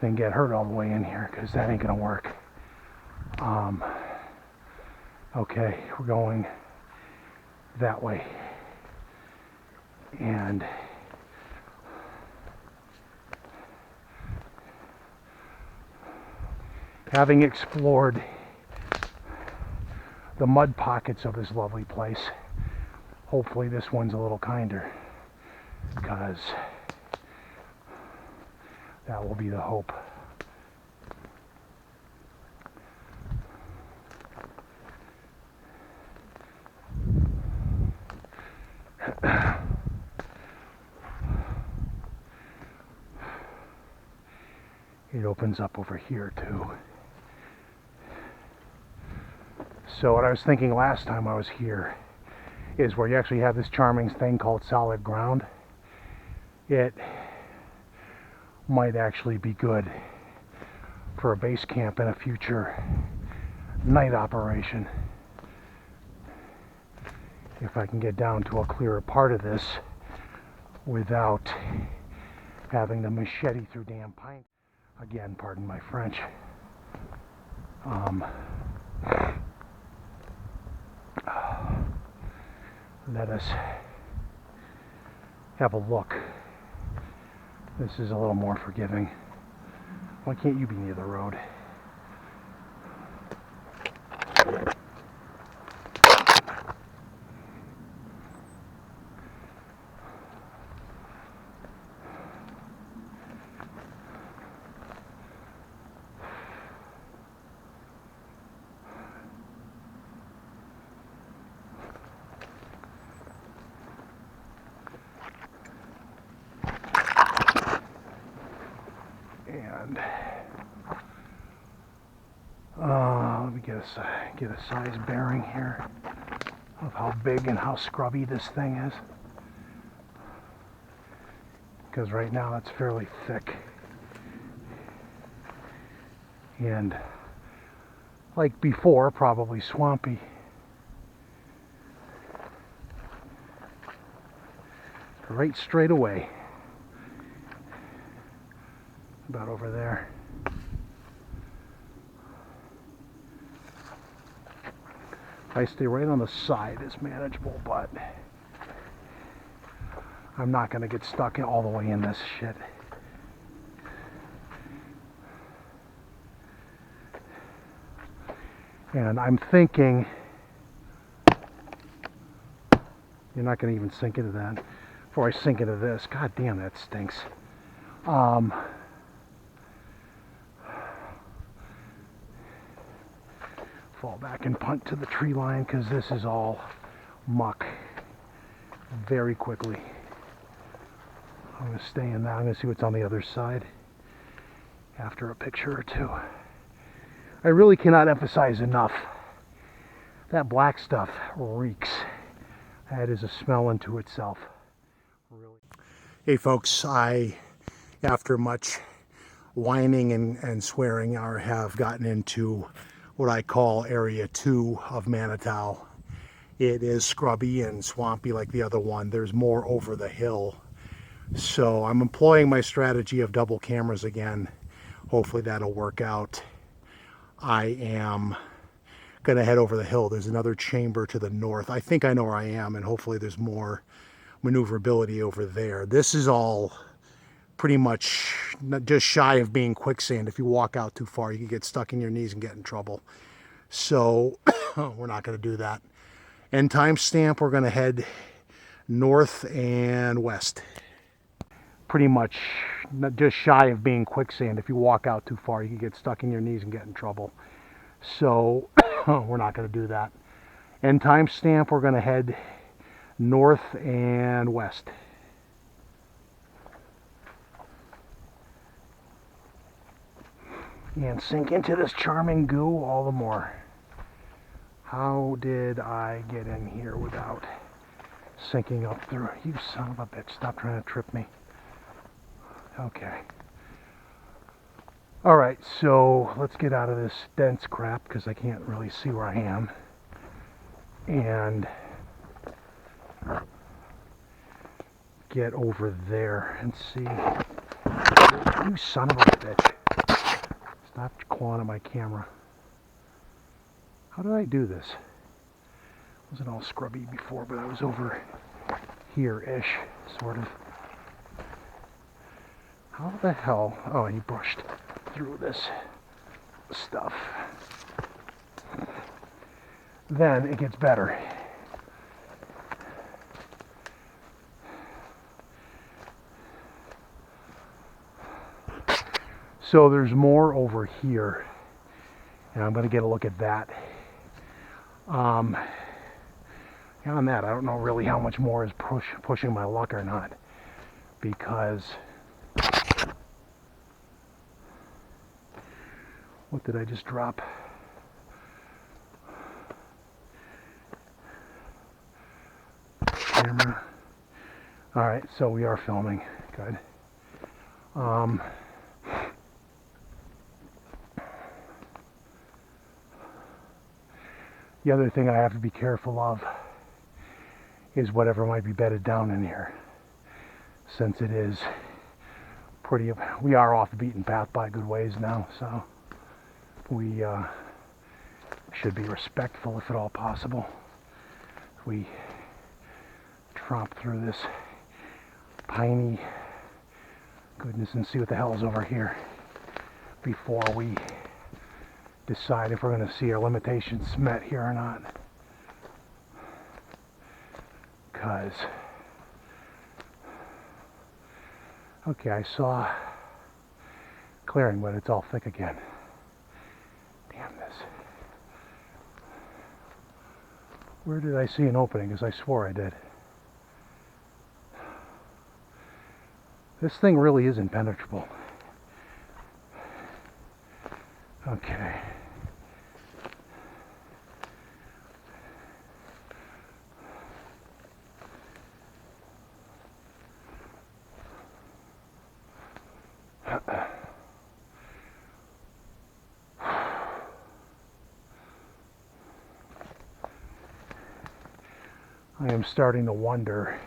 than get hurt all the way in here, because that ain't gonna work. Okay, we're going that way. And having explored the mud pockets of this lovely place, hopefully this one's a little kinder, because that will be the hope. It opens up over here too. So what I was thinking last time I was here is where you actually have this charming thing called solid ground. It might actually be good for a base camp in a future night operation. If I can get down to a clearer part of this without having to machete through damn pine. Again, pardon my French. Let us have a look. This is a little more forgiving. Why can't you be near the road? And let me get a size bearing here of how big and how scrubby this thing is, because right now it's fairly thick and, like before, probably swampy. Right straight away. About over there. If I stay right on the side, it's manageable, but I'm not going to get stuck all the way in this shit. And I'm thinking, you're not going to even sink into that. Before I sink into this, god damn, that stinks. Fall back and punt to the tree line, because this is all muck very quickly. I'm going to stay in that. I'm going to see what's on the other side after a picture or two. I really cannot emphasize enough, that black stuff reeks. That is a smell unto itself. Really. Hey folks, after much whining and swearing, I have gotten into what I call Area 2 of Manitou. It is scrubby and swampy like the other one. There's more over the hill. So I'm employing my strategy of double cameras again. Hopefully that'll work out. I am going to head over the hill. There's another chamber to the north. I think I know where I am, and hopefully there's more maneuverability over there. This is all pretty much just shy of being quicksand. If you walk out too far, you can get stuck in your knees and get in trouble. So we're not going to do that. And timestamp, we're going to head north and west. Pretty much just shy of being quicksand. If you walk out too far, you can get stuck in your knees and get in trouble. So we're not going to do that. And timestamp, we're going to head north and west. And sink into this charming goo all the more. How did I get in here without sinking up through? You son of a bitch, stop trying to trip me. Okay. Alright, so let's get out of this dense crap, because I can't really see where I am. And get over there and see. You son of a bitch. Stop clawing at my camera. How did I do this? Wasn't all scrubby before, but I was over here-ish, sort of. How the hell? Oh, he brushed through this stuff. Then it gets better. So there's more over here, and I'm going to get a look at that. On that, I don't know really how much more is pushing my luck or not, because what did I just drop? Camera. All right, so we are filming. Good. The other thing I have to be careful of is whatever might be bedded down in here, since it is pretty, we are off the beaten path by a good ways now, so we should be respectful if at all possible. We tromp through this piney goodness and see what the hell is over here before we decide if we're going to see our limitations met here or not. Because, okay, I saw clearing, but it's all thick again. Damn this. Where did I see an opening? Because I swore I did. This thing really is impenetrable. Okay. I am starting to wonder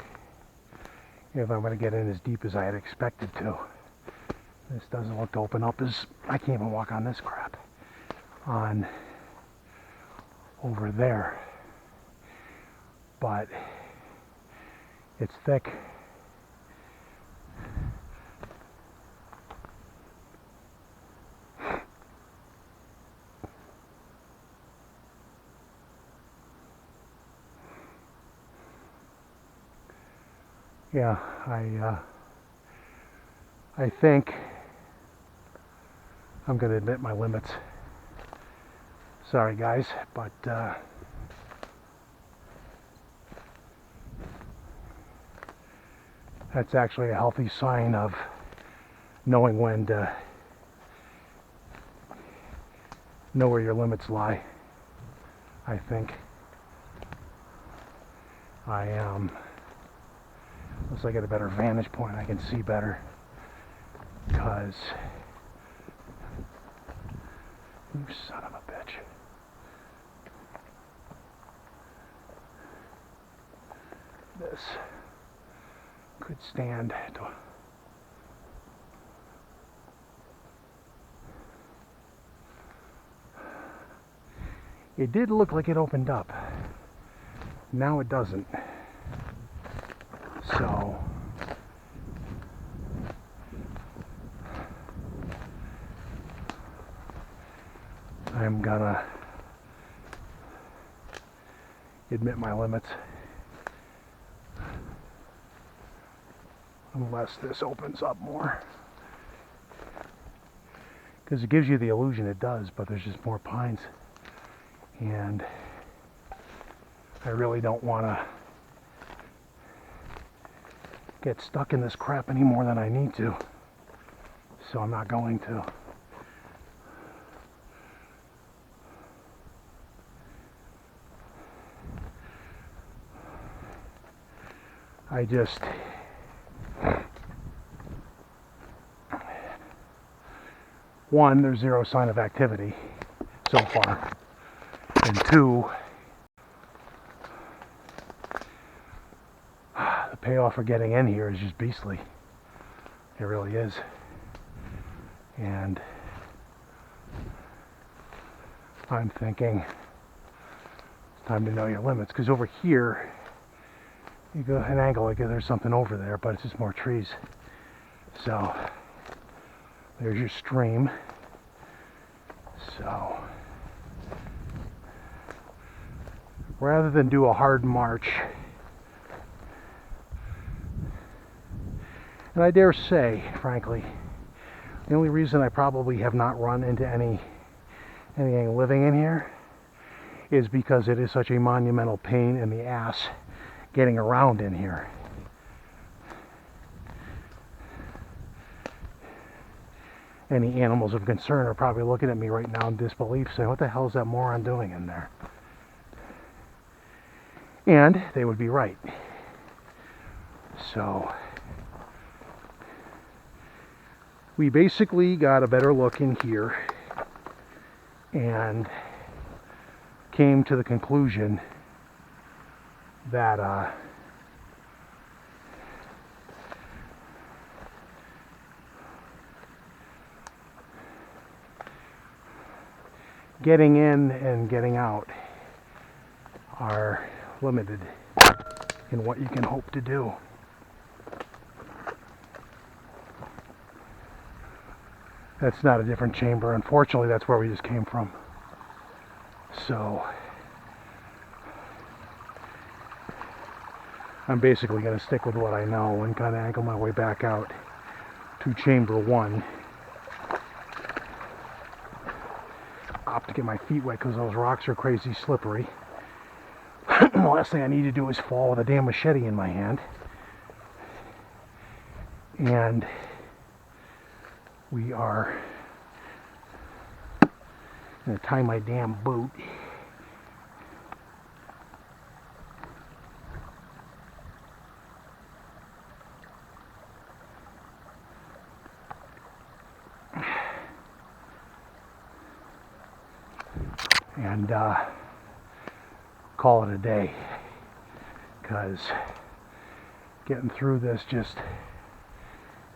if I'm going to get in as deep as I had expected to. This doesn't look to open up as... I can't even walk on this crap. On over there. But it's thick. Yeah, I think I'm going to admit my limits. Sorry guys, but that's actually a healthy sign of knowing when to know where your limits lie. I think unless I get a better vantage point, I can see better. Because you son of a bitch. This could stand to... It did look like it opened up. Now it doesn't. So I'm gonna admit my limits unless this opens up more, because it gives you the illusion it does, but there's just more pines, and I really don't want to get stuck in this crap any more than I need to, so I'm not going to. I just one, there's zero sign of activity so far, and two, the payoff for getting in here is just beastly. It really is. And I'm thinking it's time to know your limits, because over here you go an angle like there's something over there, but it's just more trees. So there's your stream. So rather than do a hard march, and I dare say, frankly, the only reason I probably have not run into anything living in here is because it is such a monumental pain in the ass getting around in here. Any animals of concern are probably looking at me right now in disbelief, saying, what the hell is that moron doing in there? And they would be right. So we basically got a better look in here and came to the conclusion that getting in and getting out are limited in what you can hope to do. That's not a different chamber. Unfortunately, that's where we just came from. So I'm basically going to stick with what I know and kind of angle my way back out to chamber 1. Opt to get my feet wet because those rocks are crazy slippery. The last thing I need to do is fall with a damn machete in my hand. And we are going to tie my damn boot. And call it a day, because getting through this just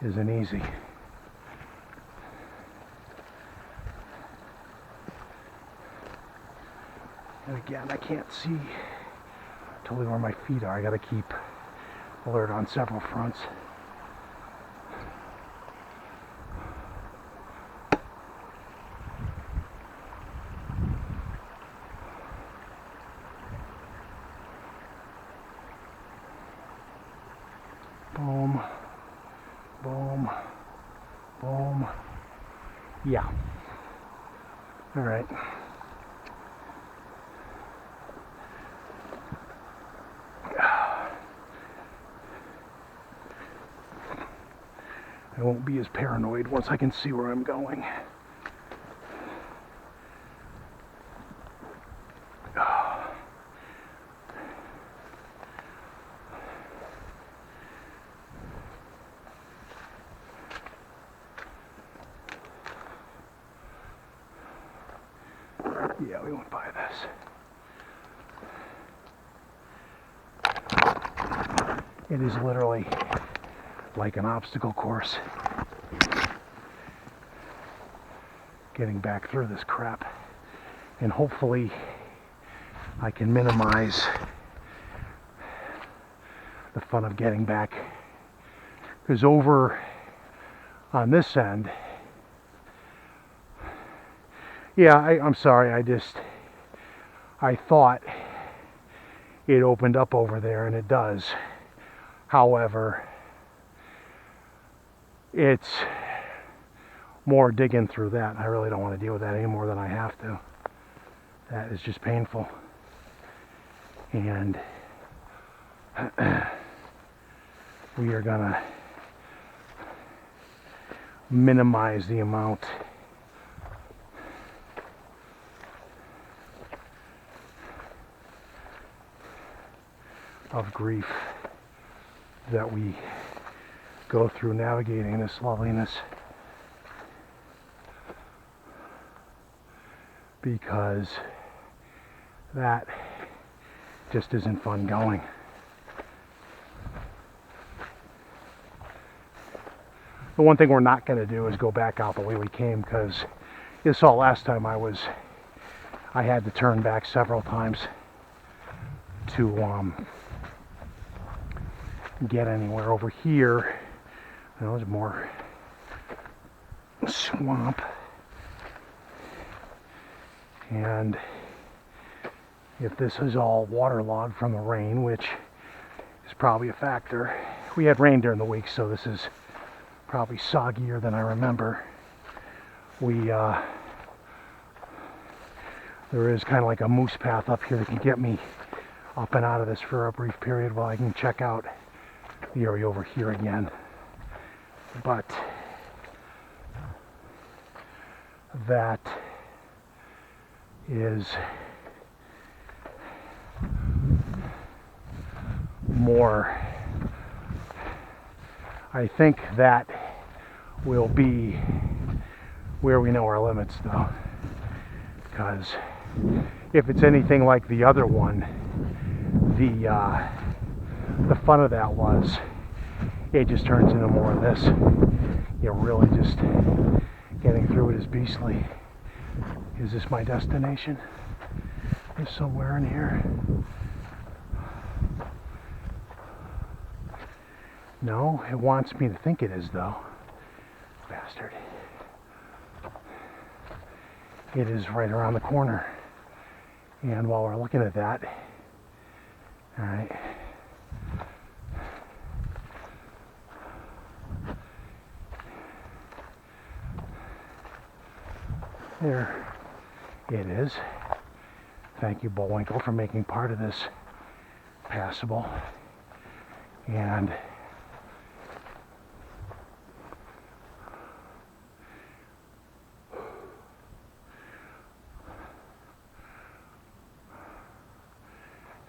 isn't easy. And again, I can't see totally where my feet are. I gotta keep alert on several fronts. Boom, boom, boom. Yeah. All right. I won't be as paranoid once I can see where I'm going. Yeah, we went by this. It is literally like an obstacle course getting back through this crap, and hopefully I can minimize the fun of getting back, because over on this end, yeah, I'm sorry, I thought it opened up over there, and it does. However, it's more digging through that. I really don't want to deal with that any more than I have to. That is just painful. And we are gonna minimize the amount of grief that we go through navigating this loveliness, because that just isn't fun going. The one thing we're not going to do is go back out the way we came, because you saw last time I was I had to turn back several times to get anywhere. Over here, there's more swamp, and if this is all waterlogged from the rain, which is probably a factor. We had rain during the week, so this is probably soggier than I remember. There is kind of like a moose path up here that can get me up and out of this for a brief period while I can check out the area over here again. But that is more. I think that will be where we know our limits, though, because if it's anything like the other one, the fun of that was it just turns into more of this. You're really just getting through it is beastly. Is this my destination? Is somewhere in here? No, it wants me to think it is, though. Bastard. It is right around the corner. And while we're looking at that, alright. There it is. Thank you, Bullwinkle, for making part of this passable. And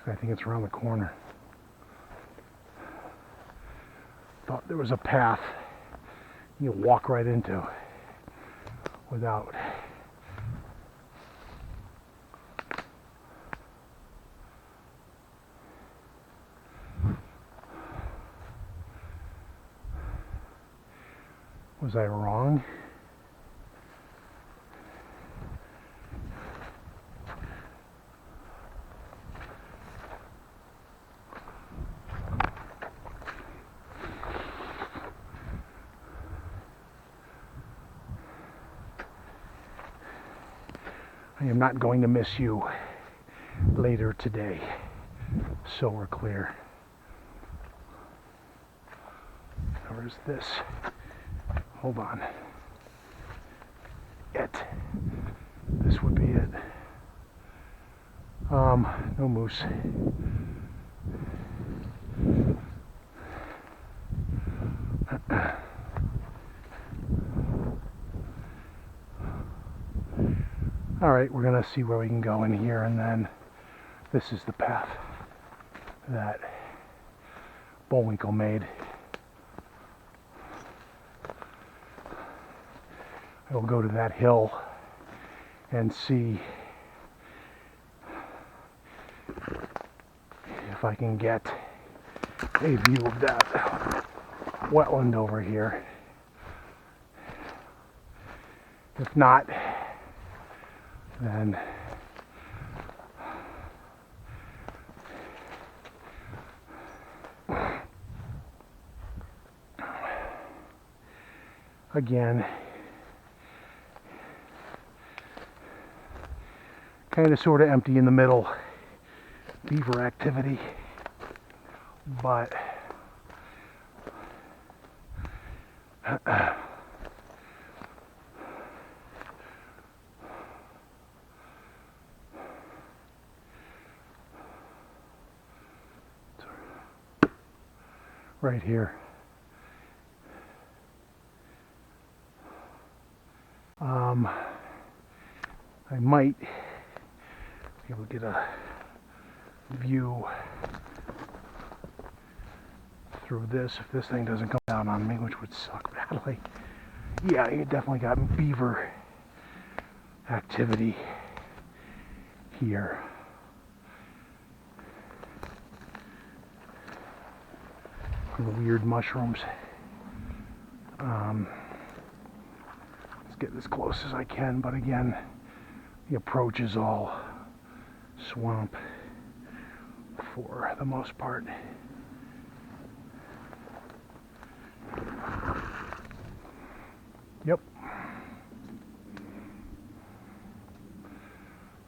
I think it's around the corner. Thought there was a path you could walk right into without. Was I wrong? I am not going to miss you later today, so we're clear. Where's this? Hold on. This would be it. No moose. Alright, we're gonna see where we can go in here, and then this is the path that Bullwinkle made. I will go to that hill and see if I can get a view of that wetland over here. If not, then again, kind of sort of empty in the middle beaver activity, but right here. I might be able to get a view through this if this thing doesn't come down on me, which would suck badly. Yeah, you definitely got beaver activity here. And weird mushrooms. Let's get as close as I can, but again, The approach is all swamp for the most part. Yep.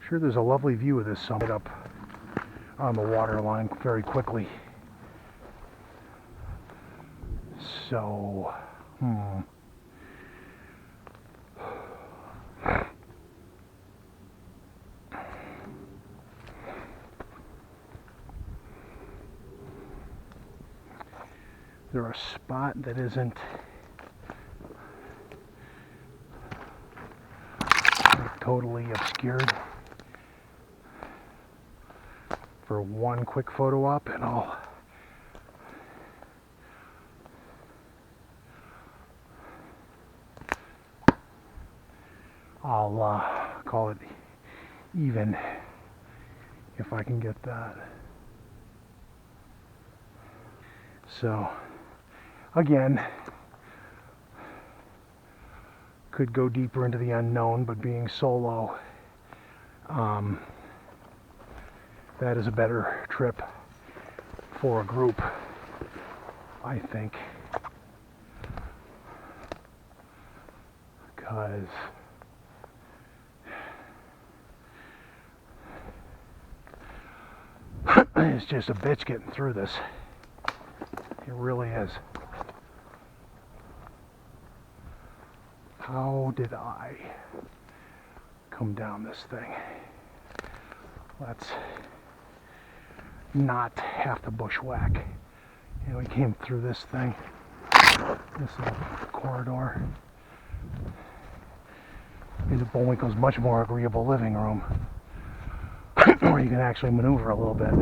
Sure, there's a lovely view of this summit up on the water line very quickly. So, is there a spot that isn't like totally obscured for one quick photo op, and I'll call it even if I can get that. So again, could go deeper into the unknown, but being solo, that is a better trip for a group, I think, because it's just a bitch getting through this. It really is. How did I come down this thing? Let's not have to bushwhack. You know, we came through this thing, this little corridor, into Bullwinkle's much more agreeable living room, where you can actually maneuver a little bit.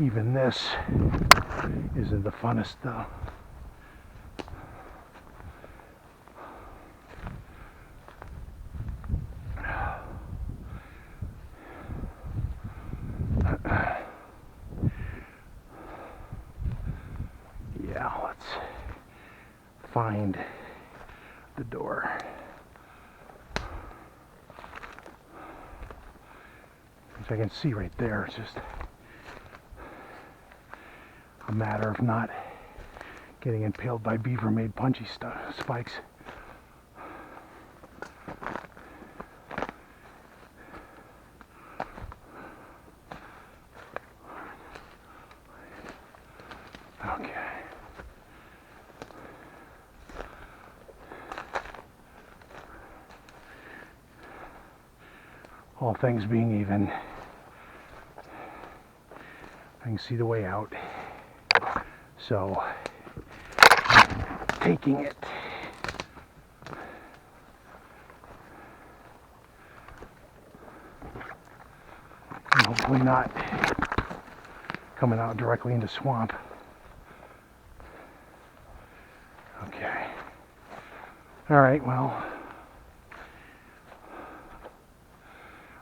Even this isn't the funnest though. Yeah, let's find the door. Which I can see right there. It's just a matter of not getting impaled by beaver-made punchy spikes. Okay. All things being even, I can see the way out. So, taking it. And hopefully not coming out directly into swamp. Okay. Alright, well,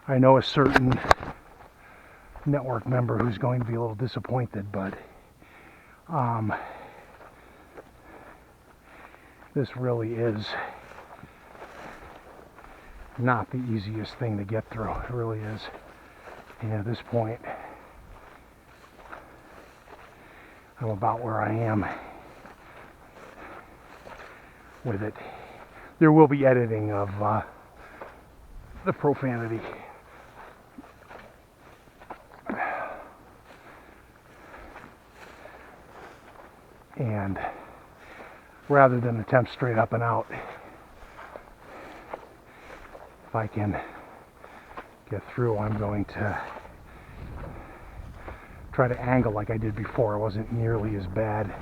I know a certain network member who's going to be a little disappointed, but this really is not the easiest thing to get through. It really is. And at this point, I'm about where I am with it. There will be editing of the profanity. And rather than attempt straight up and out, if I can get through, I'm going to try to angle like I did before. It wasn't nearly as bad.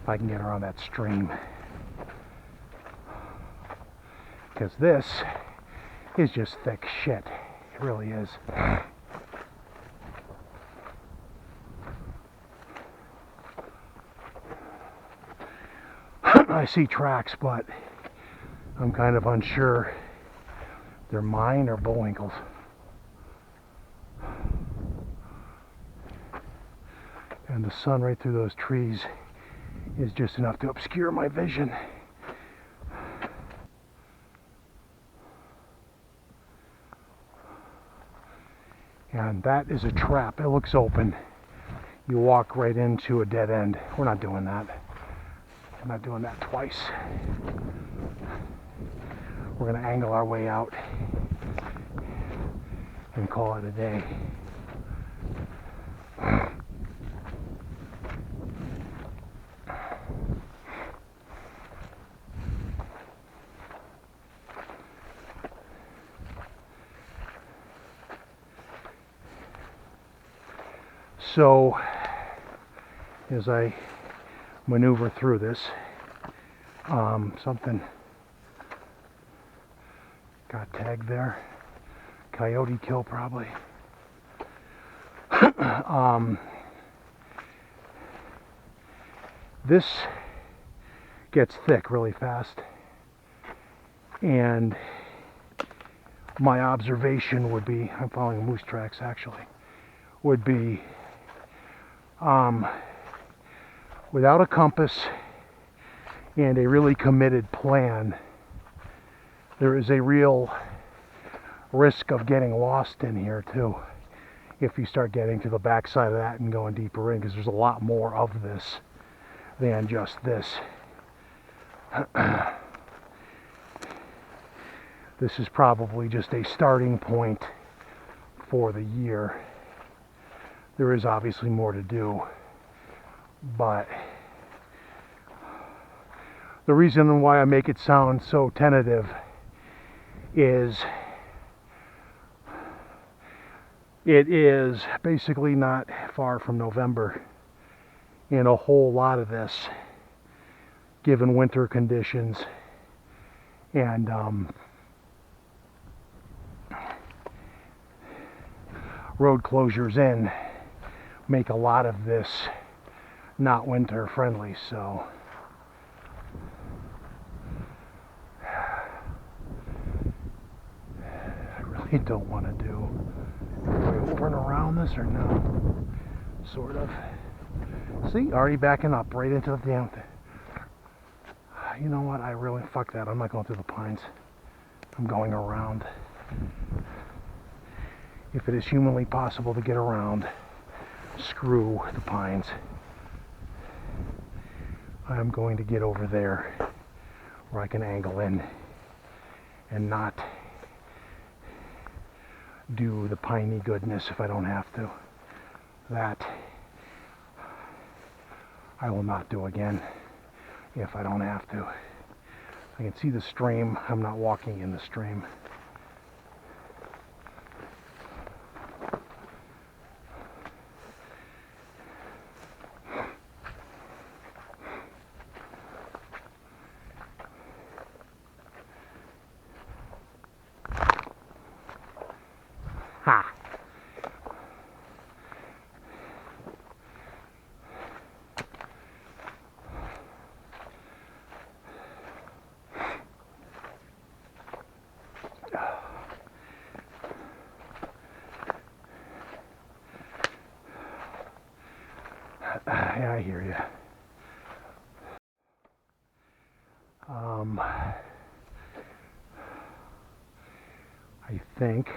If I can get around that stream. Because this is just thick shit. It really is. I see tracks, but I'm kind of unsure they're mine or Bullwinkle's. And the sun right through those trees is just enough to obscure my vision. And that is a trap. It looks open. You walk right into a dead end. We're not doing that. We're not doing that twice. We're going to angle our way out and call it a day. So, as I maneuver through this, something got tagged there. Coyote kill probably. This gets thick really fast, and my observation would be, I'm following moose tracks actually, would be without a compass and a really committed plan, there is a real risk of getting lost in here too if you start getting to the backside of that and going deeper in, because there's a lot more of this than just this. This is probably just a starting point for the year. There is obviously more to do, but the reason why I make it sound so tentative is it is basically not far from November, and a whole lot of this, given winter conditions and road closures in, make a lot of this not winter friendly. So I really don't want to do over and around this, or no? Sort of. See, already backing up right into the damn thing. You know what? I really, fuck that. I'm not going through the pines. I'm going around. If it is humanly possible to get around, screw the pines. I'm going to get over there where I can angle in and not do the piney goodness if I don't have to. That I will not do again if I don't have to. I can see the stream. I'm not walking in the stream. Ha! Yeah, I hear you. I think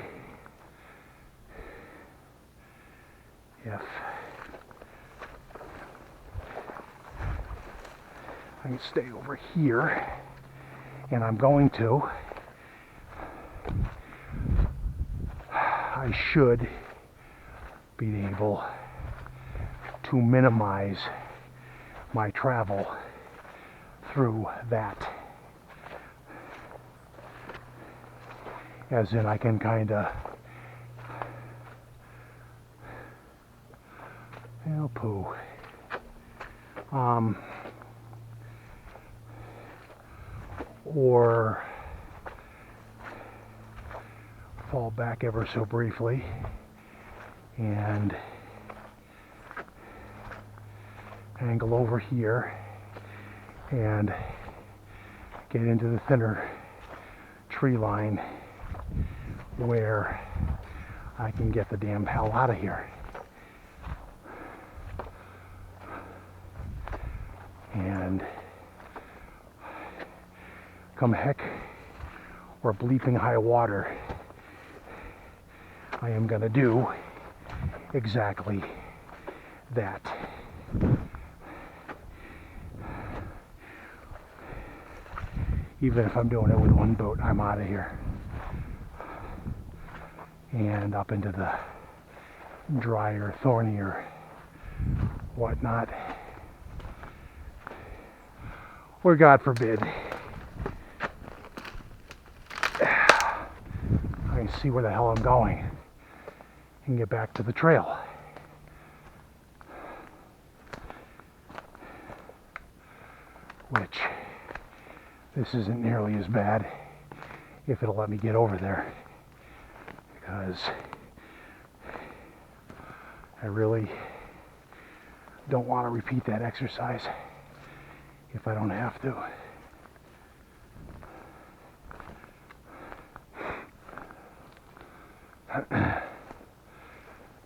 if I can stay over here, and I'm going to, I should be able to minimize my travel through that. As in, I can kind of, poo. Or fall back ever so briefly and angle over here and get into the thinner tree line where I can get the damn hell out of here. And come heck or bleeping high water, I am gonna do exactly that. Even if I'm doing it with one boat, I'm out of here. And up into the drier, thornier, whatnot. Or God forbid, I can see where the hell I'm going and get back to the trail. Which, this isn't nearly as bad if it'll let me get over there, because I really don't want to repeat that exercise if I don't have to.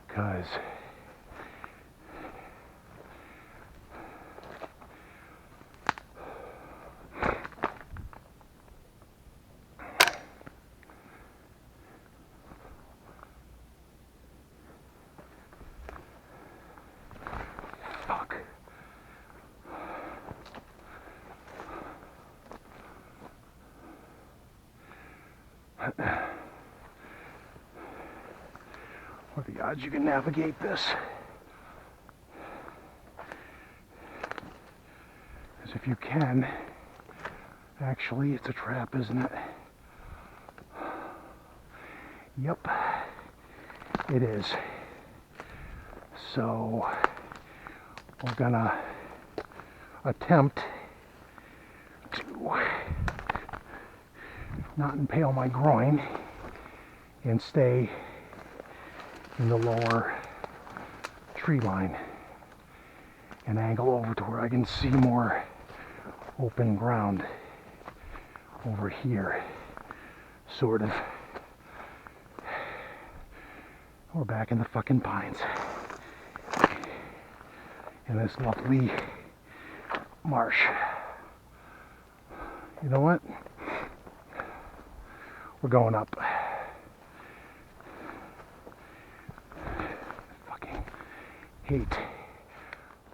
Because fuck. What are the odds you can navigate this? Because if you can, actually it's a trap, isn't it? Yep, it is. So we're gonna attempt to not impale my groin and stay in the lower tree line and angle over to where I can see more open ground over here, sort of. We're back in the fucking pines in this lovely marsh. You know what? We're going up. Fucking hate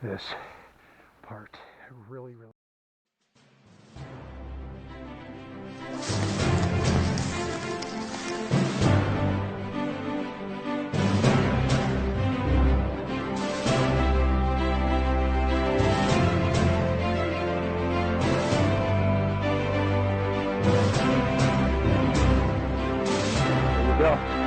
this part. I really. There we go.